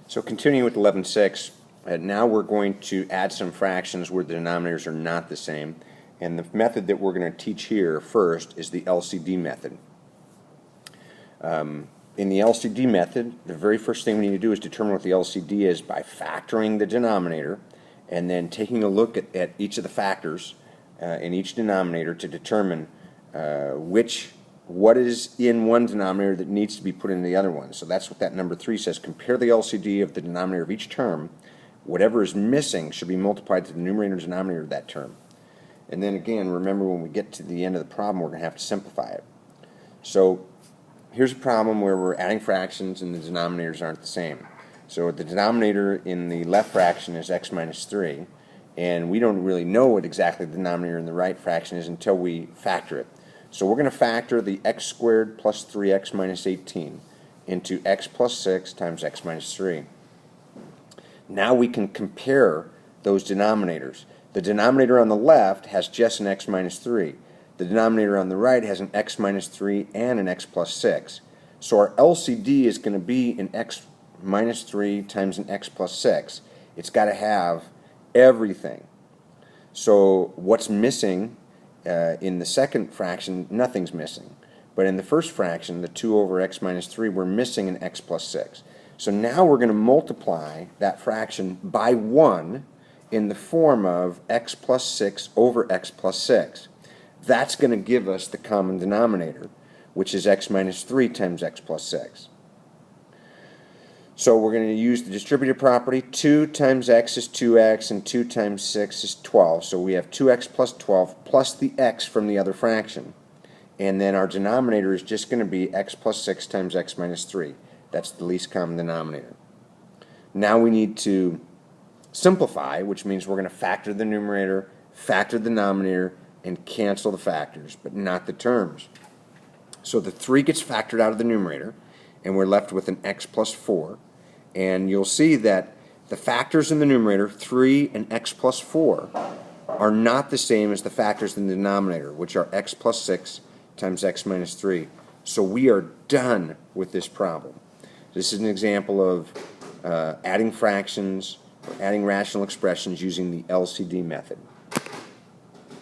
So continuing with 11.6, now we're going to add some fractions where the denominators are not the same. And the method that we're going to teach here first is the LCD method. In the LCD method, the very first thing we need to do is determine what the LCD is by factoring the denominator and then taking a look at each of the factors in each denominator to determine what is in one denominator that needs to be put in the other one. So that's what that number 3 says. Compare the LCD of the denominator of each term. Whatever is missing should be multiplied to the numerator and denominator of that term. And then again, remember when we get to the end of the problem, we're going to have to simplify it. So here's a problem where we're adding fractions and the denominators aren't the same. So the denominator in the left fraction is x minus 3, and we don't really know what exactly the denominator in the right fraction is until we factor it. So we're going to factor the x squared plus 3x minus 18 into x plus 6 times x minus 3. Now we can compare those denominators. The denominator on the left has just an x minus 3. The denominator on the right has an x minus 3 and an x plus 6. So our LCD is going to be an x minus 3 times an x plus 6. It's got to have everything. So what's missing in the second fraction? Nothing's missing. But in the first fraction, the 2 over x minus 3, we're missing an x plus 6. So now we're going to multiply that fraction by 1 in the form of x plus 6 over x plus 6. That's going to give us the common denominator, which is x minus 3 times x plus 6. So we're going to use the distributive property. 2 times x is 2x, and 2 times 6 is 12. So we have 2x plus 12 plus the x from the other fraction. And then our denominator is just going to be x plus 6 times x minus 3. That's the least common denominator. Now we need to simplify, which means we're going to factor the numerator, factor the denominator, and cancel the factors, but not the terms. So the 3 gets factored out of the numerator, and we're left with an x plus 4. And you'll see that the factors in the numerator, 3 and x plus 4, are not the same as the factors in the denominator, which are x plus 6 times x minus 3. So we are done with this problem. This is an example of adding fractions or adding rational expressions using the LCD method.